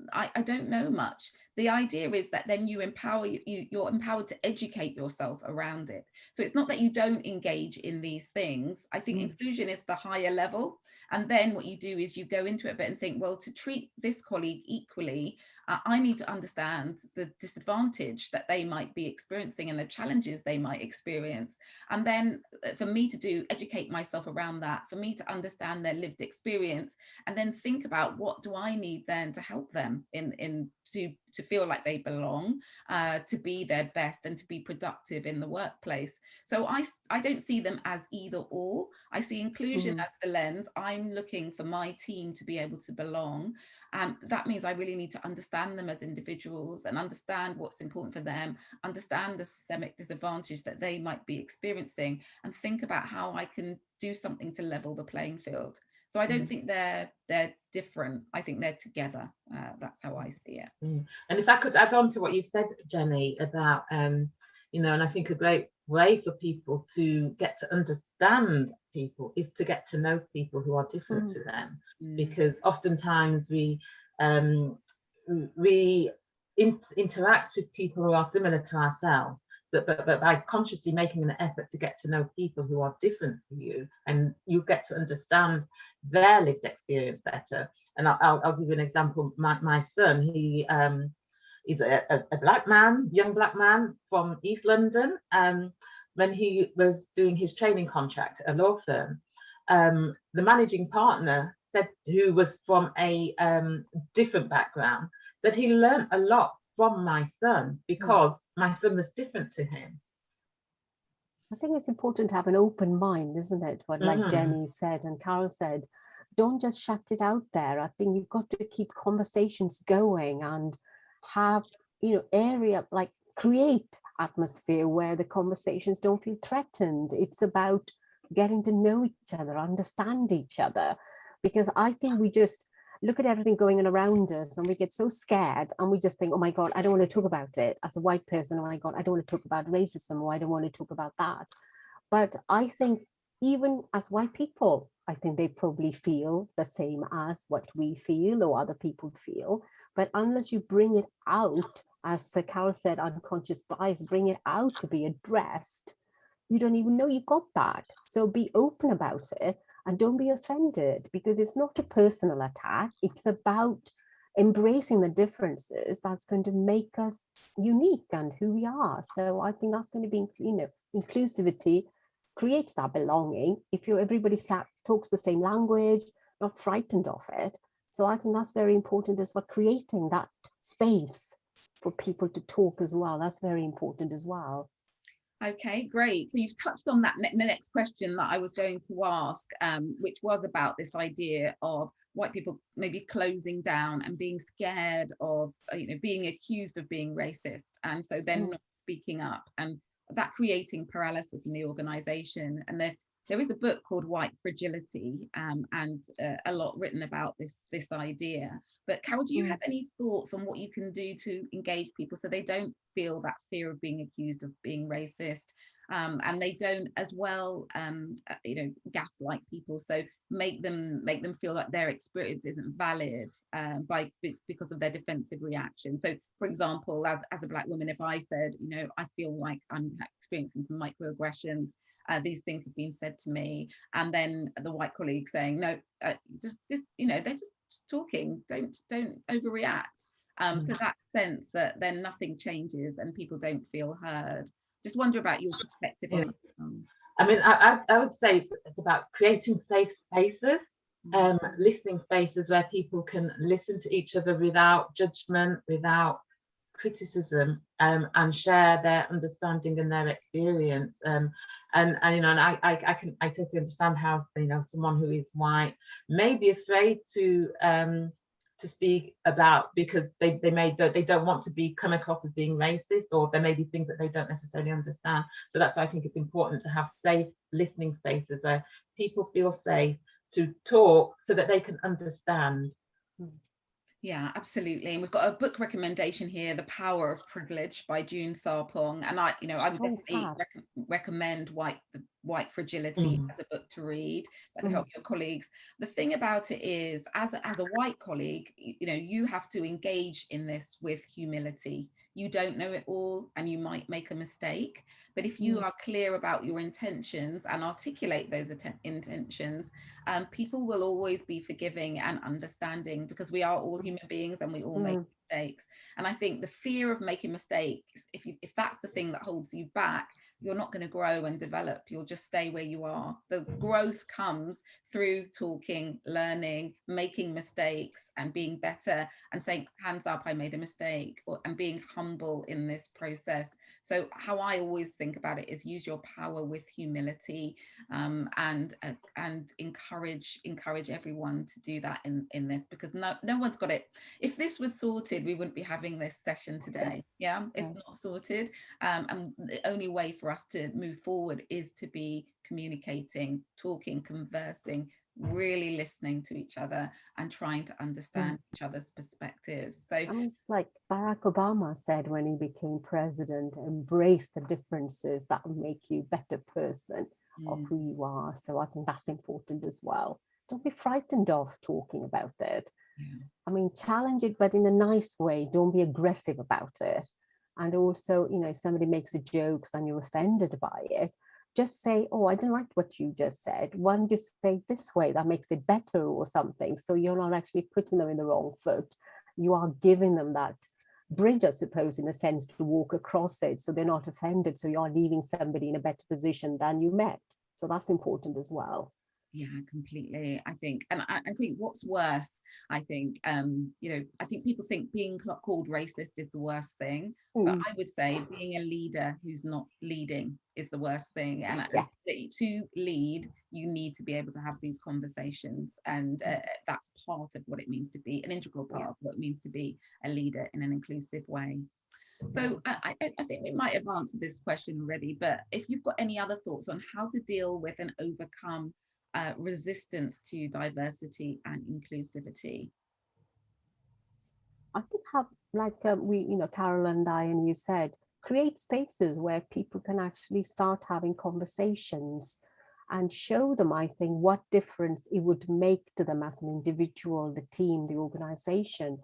Speaker 1: don't know much, the idea is that then you're empowered to educate yourself around it. So it's not that you don't engage in these things. I think inclusion is the higher level. And then what you do is you go into it a bit and think, well, to treat this colleague equally, I need to understand the disadvantage that they might be experiencing and the challenges they might experience. And then for me to educate myself around that, for me to understand their lived experience, and then think about what do I need then to help them to feel like they belong, to be their best and to be productive in the workplace. So I don't see them as either or. I see inclusion as the lens. I'm looking for my team to be able to belong. And that means I really need to understand them as individuals and understand what's important for them, understand the systemic disadvantage that they might be experiencing, and think about how I can do something to level the playing field. So I don't think they're different. I think they're together. That's how I see it.
Speaker 2: And if I could add on to what you've said, Jenny, about, and I think a great way for people to get to understand people is to get to know people who are different to them, because oftentimes we interact with people who are similar to ourselves, but by consciously making an effort to get to know people who are different to you, and you get to understand their lived experience better. And I'll give you an example. My son, he is a black man, young black man from East London. When he was doing his training contract at a law firm, the managing partner said, who was from a different background, said he learned a lot from my son because my son was different to him.
Speaker 3: I think it's important to have an open mind, isn't it? What, like Jenny said and Carol said, don't just shut it out there. I think you've got to keep conversations going and have, create atmosphere where the conversations don't feel threatened. It's about getting to know each other, understand each other, because I think we just look at everything going on around us and we get so scared and we just think, oh my God, I don't want to talk about it. As a white person, oh my God, I don't want to talk about racism, or I don't want to talk about that. But I think even as white people, I think they probably feel the same as what we feel or other people feel. But unless you bring it out, as Sir Carol said, unconscious bias, bring it out to be addressed, you don't even know you've got that. So be open about it and don't be offended, because it's not a personal attack. It's about embracing the differences that's going to make us unique and who we are. So I think that's going to be, inclusivity creates that belonging. If everybody talks the same language, not frightened of it. So I think that's very important as well, creating that space for people to talk as well. That's very important as well.
Speaker 1: Okay, great. So you've touched on that the next question that I was going to ask, which was about this idea of white people maybe closing down and being scared of, being accused of being racist, and so then not speaking up, and that creating paralysis in the organization. And there is a book called White Fragility, and a lot written about this idea. But Carol, do you have any thoughts on what you can do to engage people so they don't feel that fear of being accused of being racist, and they don't as well, gaslight people, so make them feel like their experience isn't valid because of their defensive reaction? So, for example, as a Black woman, if I said, I feel like I'm experiencing some microaggressions, these things have been said to me, and then the white colleague saying, no, they're just talking, don't overreact. So that sense that then nothing changes and people don't feel heard. Just wonder about your perspective on
Speaker 2: Yeah.
Speaker 1: it.
Speaker 2: I mean, I would say it's about creating safe spaces, listening spaces where people can listen to each other without judgment, without criticism, and share their understanding and their experience. And you know, and I totally understand how, you know, someone who is white may be afraid to speak about, because they don't want to come across as being racist, or there may be things that they don't necessarily understand. So that's why I think it's important to have safe listening spaces where people feel safe to talk so that they can understand.
Speaker 1: Yeah, absolutely. And we've got a book recommendation here, The Power of Privilege by June Sarpong. And I would definitely recommend White Fragility as a book to read that can help your colleagues. The thing about it is, as a white colleague, you know, you have to engage in this with humility. You don't know it all and you might make a mistake. But if you are clear about your intentions and articulate those intentions, people will always be forgiving and understanding, because we are all human beings and we all make mistakes. And I think the fear of making mistakes, if that's the thing that holds you back, you're not going to grow and develop. You'll just stay where you are. The growth comes through talking, learning, making mistakes and being better and saying, hands up, I made a mistake, and being humble in this process. So how I always think about it is use your power with humility, and encourage everyone to do that in this, because no one's got it. If this was sorted, we wouldn't be having this session today. Yeah, it's not sorted. And the only way for us to move forward is to be communicating, talking, conversing, really listening to each other and trying to understand each other's perspectives. So
Speaker 3: I mean, it's like Barack Obama said when he became president, embrace the differences that will make you a better person of who you are. So I think that's important as well. Don't be frightened of talking about it. I mean, challenge it, but in a nice way. Don't be aggressive about it. And also, you know, if somebody makes a joke and you're offended by it, just say, oh, I didn't like what you just said. Why don't you say this way, that makes it better or something. So you're not actually putting them in the wrong foot. You are giving them that bridge, I suppose, in a sense, to walk across it so they're not offended. So you're leaving somebody in a better position than you met. So that's important as well.
Speaker 1: Yeah, completely. I think, and I think what's worse, I think, you know, I think people think being called racist is the worst thing, but I would say being a leader who's not leading is the worst thing. And to lead, you need to be able to have these conversations, and that's part of what it means to be an integral part of what it means to be a leader in an inclusive way. So I think we might have answered this question already, but if you've got any other thoughts on how to deal with and overcome resistance to diversity and inclusivity.
Speaker 3: I think have, like we, you know, Carol and I and you said, create spaces where people can actually start having conversations and show them, I think, what difference it would make to them as an individual, the team, the organization.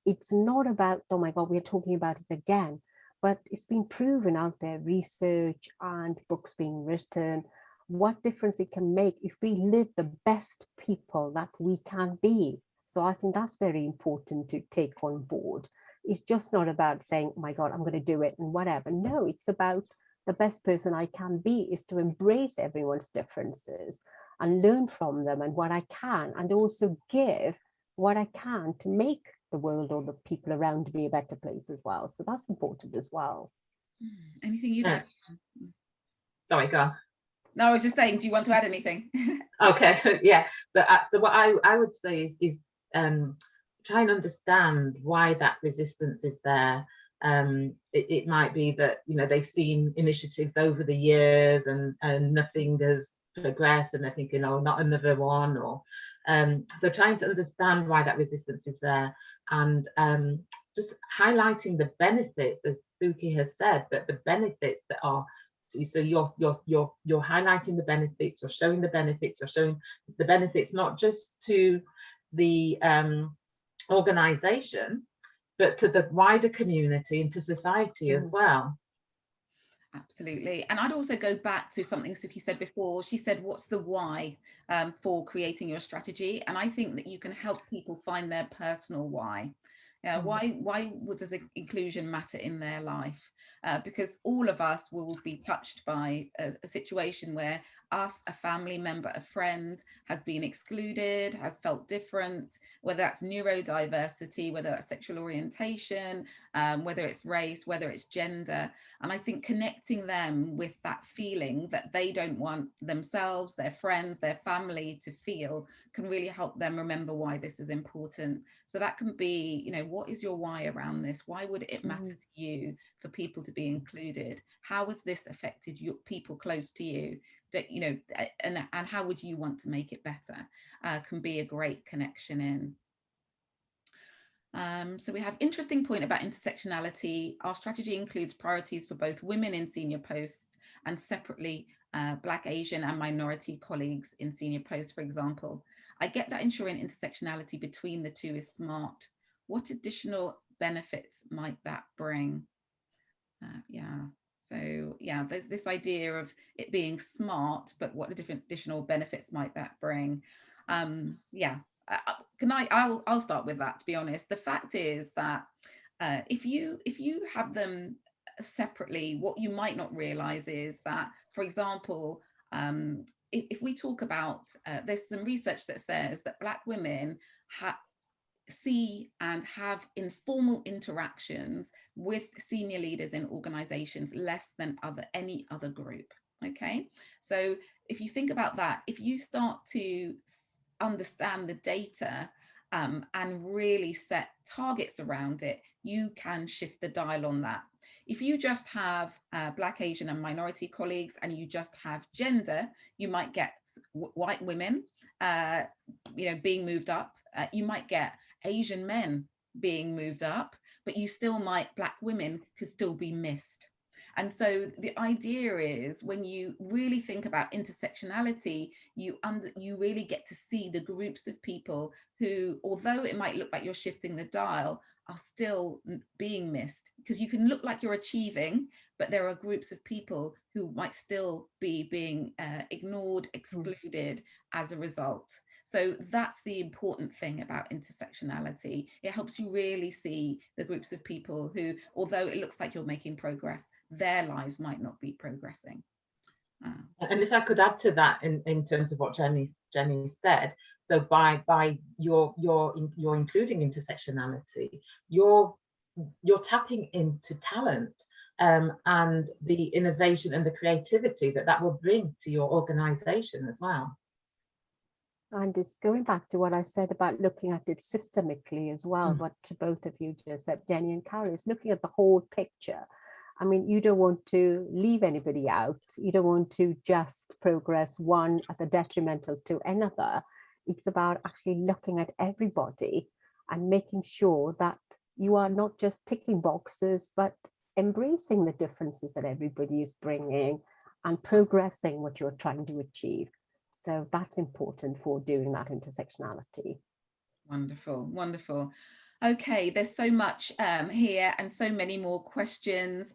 Speaker 3: It's not about, oh my God, we're talking about it again, but it's been proven out there, research and books being written, what difference it can make if we live the best people that we can be. So I think that's very important to take on board. It's just not about saying, oh my God, I'm going to do it and whatever. No, it's about the best person I can be is to embrace everyone's differences and learn from them and what I can, and also give what I can to make the world or the people around me a better place as well. So that's important as well.
Speaker 1: Anything you'd add?
Speaker 2: Sorry, go on.
Speaker 1: No, I was just saying, do you want to add anything?
Speaker 2: Okay, yeah. So what I would say is try and understand why that resistance is there. It might be that, you know, they've seen initiatives over the years and nothing has progressed, and they're thinking, oh, not another one. Or so trying to understand why that resistance is there, and just highlighting the benefits, as Suki has said, that the benefits that are. So you're highlighting the benefits, you're showing the benefits, not just to the organization, but to the wider community and to society as well.
Speaker 1: Absolutely. And I'd also go back to something Suki said before. She said, what's the why for creating your strategy? And I think that you can help people find their personal why. Why does inclusion matter in their life? Because all of us will be touched by a situation where a family member, a friend has been excluded, has felt different, whether that's neurodiversity, whether that's sexual orientation, whether it's race, whether it's gender. And I think connecting them with that feeling that they don't want themselves, their friends, their family to feel can really help them remember why this is important. So that can be, what is your why around this? Why would it matter to you for people to be included? How has this affected your people close to you? That, and how would you want to make it better? Can be a great connection in. So we have interesting point about intersectionality. Our strategy includes priorities for both women in senior posts and separately Black, Asian and minority colleagues in senior posts, for example. I get that ensuring intersectionality between the two is smart. What additional benefits might that bring? So there's this idea of it being smart, but what different additional benefits might that bring? I'll start with that, to be honest. The fact is that if you have them separately, what you might not realize is that, for example, if we talk about, there's some research that says that Black women see and have informal interactions with senior leaders in organizations less than any other group. Okay, so if you think about that, if you start to understand the data and really set targets around it, you can shift the dial on that. If you just have Black, Asian and minority colleagues and you just have gender, you might get white women being moved up. You might get Asian men being moved up, but Black women could still be missed. And so the idea is, when you really think about intersectionality, you really get to see the groups of people who, although it might look like you're shifting the dial, are still being missed, because you can look like you're achieving, but there are groups of people who might still be being ignored, excluded as a result. So that's the important thing about intersectionality. It helps you really see the groups of people who, although it looks like you're making progress, their lives might not be progressing.
Speaker 2: And if I could add to that in terms of what Jenny said, so by your including intersectionality, you're tapping into talent and the innovation and the creativity that will bring to your organization as well.
Speaker 3: And it's going back to what I said about looking at it systemically as well, what both of you just said, Jenny and Carol, is looking at the whole picture. I mean, you don't want to leave anybody out. You don't want to just progress one at the detrimental to another. It's about actually looking at everybody and making sure that you are not just ticking boxes, but embracing the differences that everybody is bringing and progressing what you're trying to achieve. So that's important for doing that intersectionality.
Speaker 1: Wonderful, wonderful. Okay, there's so much here and so many more questions.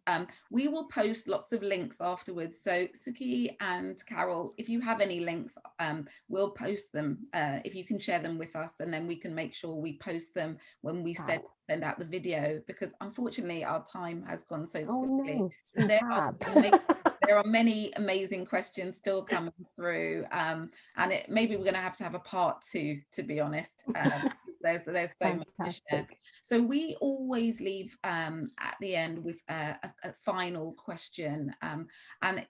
Speaker 1: We will post lots of links afterwards. So Suki and Carol, if you have any links, we'll post them. If you can share them with us, and then we can make sure we post them when we send out the video, because unfortunately our time has gone so quickly.
Speaker 3: Oh, no.
Speaker 1: There are many amazing questions still coming through, and maybe we're going to have a part 2, to be honest. There's so much to share. So we always leave at the end with a final question, and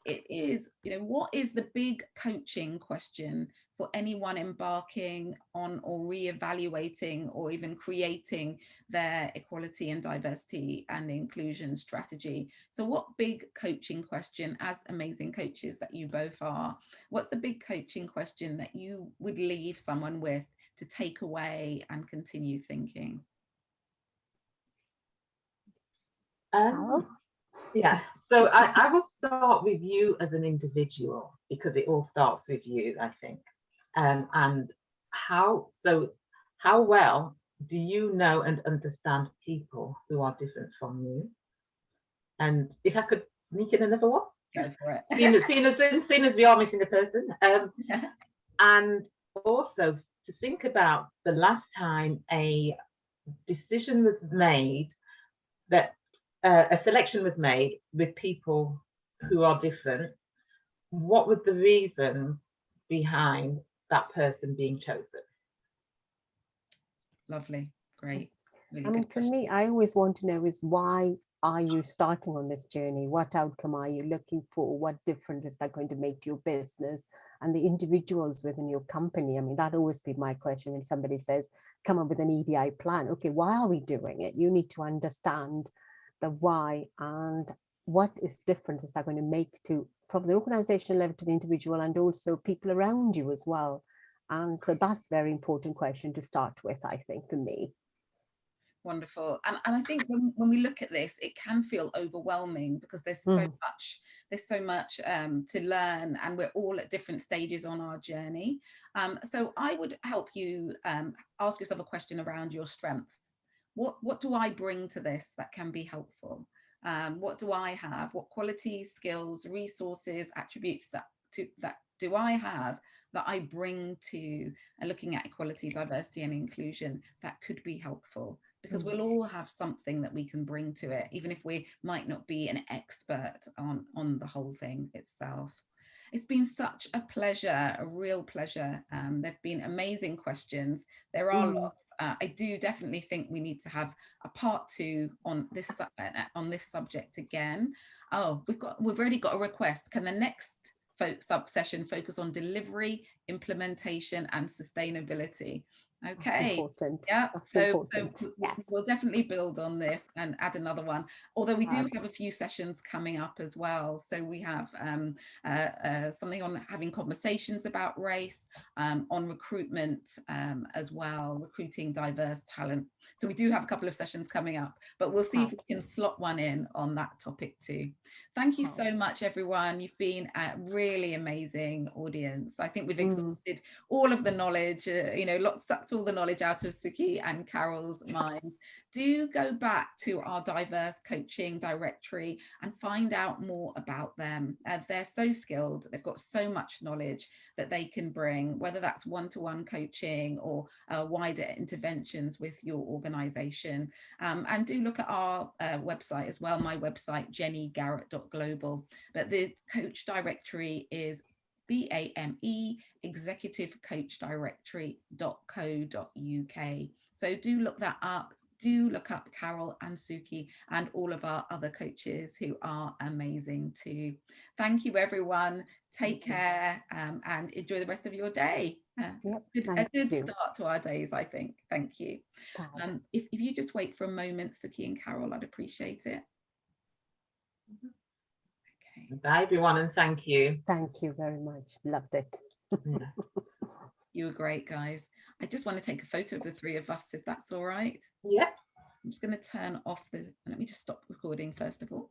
Speaker 1: it is, what is the big coaching question for anyone embarking on or re-evaluating or even creating their equality and diversity and inclusion strategy? So what big coaching question, as amazing coaches that you both are, what's the big coaching question that you would leave someone with to take away and continue thinking?
Speaker 2: Yeah, so I will start with you as an individual, because it all starts with you, I think. And how well do you know and understand people who are different from you? And if I could sneak in another one.
Speaker 1: Go for it.
Speaker 2: Seeing as we are missing a person. And also to think about the last time a decision was made that a selection was made with people who are different, what were the reasons behind that person being chosen?
Speaker 1: Lovely, great. Really
Speaker 3: I mean,
Speaker 1: good
Speaker 3: for
Speaker 1: question.
Speaker 3: me, I always want to know is why are you starting on this journey? What outcome are you looking for? What difference is that going to make to your business and the individuals within your company? I mean, that always be my question when somebody says, come up with an EDI plan. Okay, why are we doing it? You need to understand the why and what is difference is that going to make to from the organizational level to the individual and also people around you as well. And so that's a very important question to start with, I think, for me.
Speaker 1: Wonderful. And I think when we look at this, it can feel overwhelming because there's so much to learn, and we're all at different stages on our journey. So I would help you ask yourself a question around your strengths. What do I bring to this that can be helpful? What do I have? What qualities, skills, resources, attributes that do I have that I bring to looking at equality, diversity and inclusion that could be helpful? Because we'll all have something that we can bring to it, even if we might not be an expert on the whole thing itself. It's been such a pleasure, a real pleasure. There've been amazing questions. There are lots. I do definitely think we need to have a part 2 on this subject again. Oh, we've already got a request. Can the next session focus on delivery, implementation and sustainability? Okay.
Speaker 3: That's important.
Speaker 1: Yeah.
Speaker 3: That's
Speaker 1: So
Speaker 3: important. Yes.
Speaker 1: we'll definitely build on this and add another one. Although we do have a few sessions coming up as well. So we have something on having conversations about race, on recruitment as well, recruiting diverse talent. So we do have a couple of sessions coming up, but we'll see if we can slot one in on that topic too. Thank you so much, everyone. You've been a really amazing audience. I think we've exhausted all of the knowledge, sucked all the knowledge out of Suki and Carol's minds. Do go back to our diverse coaching directory and find out more about them. They're so skilled. They've got so much knowledge that they can bring, whether that's one-to-one coaching or wider interventions with your organization. And do look at our website as well, my website, jennygarrett.global. But the coach directory is BAME Executive Coach Directory.co.uk. So do look that up. Do look up Carol and Suki and all of our other coaches who are amazing too. Thank you, everyone. Take care and enjoy the rest of your day. A good start to our days, I think. Thank you. If you just wait for a moment, Suki and Carol, I'd appreciate it.
Speaker 2: Okay. Bye, everyone, and thank you.
Speaker 3: Thank you very much. Loved it.
Speaker 2: Yeah.
Speaker 1: You were great, guys. I just want to take a photo of the three of us, if that's all right.
Speaker 2: Yeah.
Speaker 1: I'm just going to turn off let me just stop recording first of all.